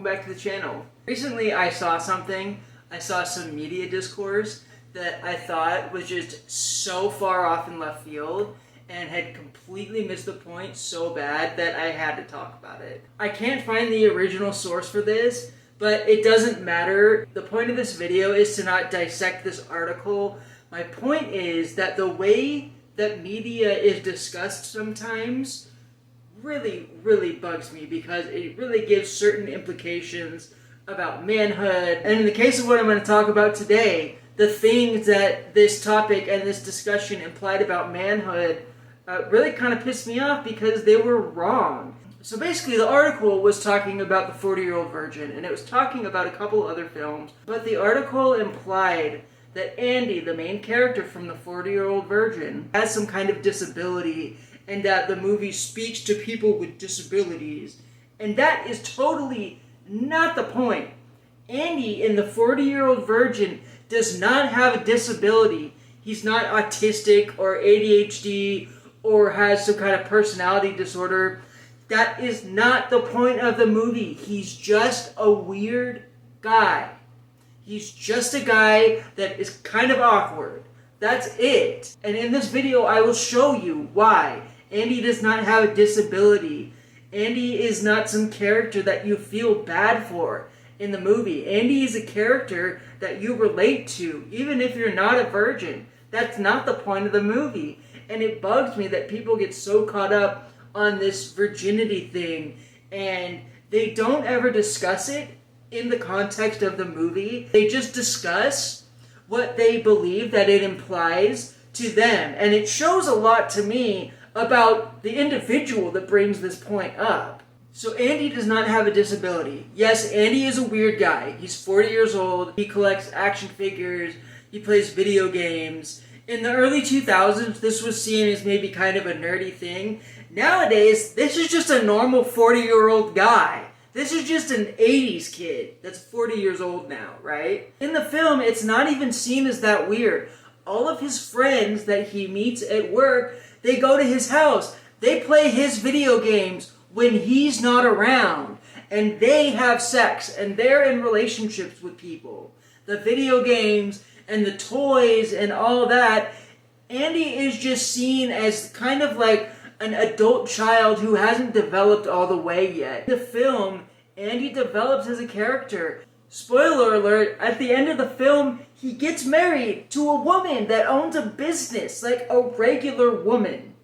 welcome back to the channel. Recently I saw some media discourse that I thought was just so far off in left field and had completely missed the point so bad that I had to talk about it. I can't find the original source for this, but it doesn't matter. The point of this video is to not dissect this article. My point is that the way that media is discussed sometimes really bugs me because it really gives certain implications about manhood. And in the case of what I'm going to talk about today, the things that this topic and this discussion implied about manhood really kind of pissed me off because they were wrong. So basically the article was talking about the 40-Year-Old Virgin, and it was talking about a couple other films, but the article implied that Andy, the main character from the 40-Year-Old Virgin, has some kind of disability and that the movie speaks to people with disabilities. And that is totally not the point. Andy in the 40-Year-Old Virgin does not have a disability. He's not autistic or ADHD or has some kind of personality disorder. That is not the point of the movie. He's just a weird guy. He's just a guy that is kind of awkward. That's it. And in this video, I will show you why Andy does not have a disability. Andy is not some character that you feel bad for in the movie. Andy is a character that you relate to, even if you're not a virgin. That's not the point of the movie. And it bugs me that people get so caught up on this virginity thing, and they don't ever discuss it in the context of the movie. They just discuss what they believe that it implies to them. And it shows a lot to me about the individual that brings this point up. So Andy does not have a disability. Yes, Andy is a weird guy. He's 40 years old. He collects action figures. He plays video games. In the early 2000s, this was seen as maybe kind of a nerdy thing. Nowadays, this is just a normal 40-year-old guy. This is just an 80s kid that's 40 years old now, right? In the film, it's not even seen as that weird. All of his friends that he meets at work, they go to his house. They play his video games when he's not around. And they have sex, and they're in relationships with people. The video games and the toys and all that, Andy is just seen as kind of like an adult child who hasn't developed all the way yet. In the film, Andy develops as a character. Spoiler alert, at the end of the film, he gets married to a woman that owns a business, like a regular woman.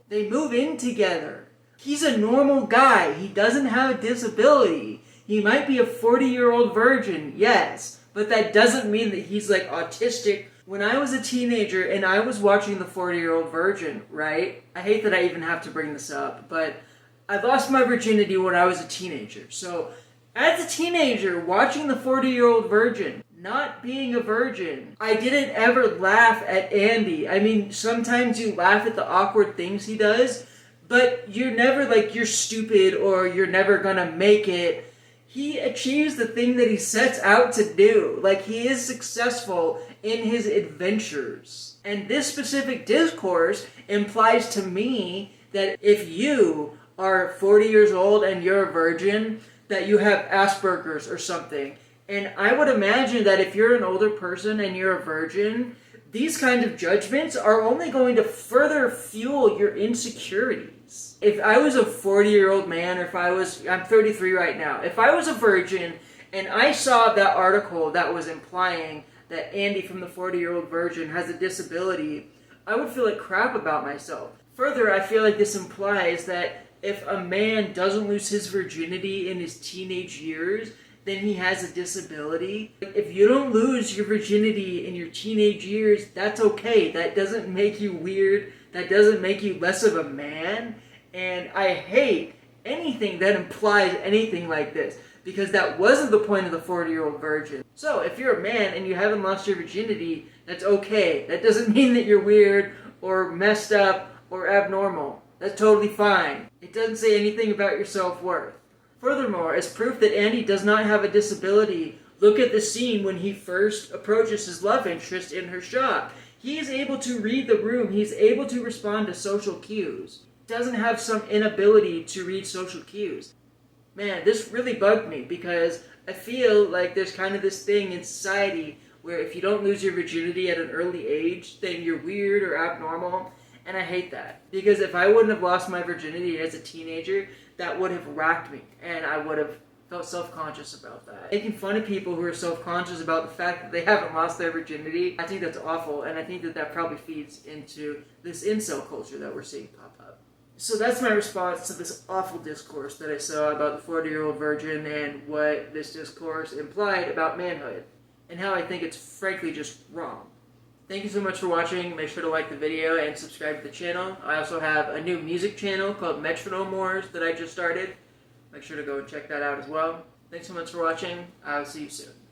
They move in together. He's a normal guy. He doesn't have a disability. He might be a 40-year-old virgin, yes, but that doesn't mean that he's like autistic. When I was a teenager and I was watching the 40-Year-Old Virgin, right? I hate that I even have to bring this up, but I lost my virginity when I was a teenager. So, as a teenager, watching the 40-Year-Old Virgin, not being a virgin, I didn't ever laugh at Andy. I mean, sometimes you laugh at the awkward things he does, but you're never like, you're stupid or you're never gonna make it. He achieves the thing that he sets out to do. Like, he is successful in his adventures. And this specific discourse implies to me that if you are 40 years old and you're a virgin, that you have Asperger's or something. And I would imagine that if you're an older person and you're a virgin, these kind of judgments are only going to further fuel your insecurities. If I was a 40-year-old man, or I'm 33 right now, if I was a virgin and I saw that article that was implying that Andy from the 40-Year-Old Virgin has a disability, I would feel like crap about myself. Further, I feel like this implies that if a man doesn't lose his virginity in his teenage years, then he has a disability. If you don't lose your virginity in your teenage years, that's okay. That doesn't make you weird. That doesn't make you less of a man. And I hate anything that implies anything like this, because that wasn't the point of the 40-Year-Old Virgin. So if you're a man and you haven't lost your virginity, that's okay. That doesn't mean that you're weird or messed up or abnormal. That's totally fine. It doesn't say anything about your self-worth. Furthermore, as proof that Andy does not have a disability, look at the scene when he first approaches his love interest in her shop. He is able to read the room. He's able to respond to social cues. Doesn't have some inability to read social cues. man, this really bugged me because I feel like there's kind of this thing in society where if you don't lose your virginity at an early age, then you're weird or abnormal. And I hate that. Because if I wouldn't have lost my virginity as a teenager, that would have racked me. And I would have felt self-conscious about that. Making fun of people who are self-conscious about the fact that they haven't lost their virginity, I think that's awful. And I think that that probably feeds into this incel culture that we're seeing pop up. So that's my response to this awful discourse that I saw about the 40-year-old virgin and what this discourse implied about manhood. And how I think it's frankly just wrong. Thank you so much for watching. Make sure to like the video and subscribe to the channel. I also have a new music channel called Metronome Wars that I just started. Make sure to go and check that out as well. Thanks so much for watching. I'll see you soon.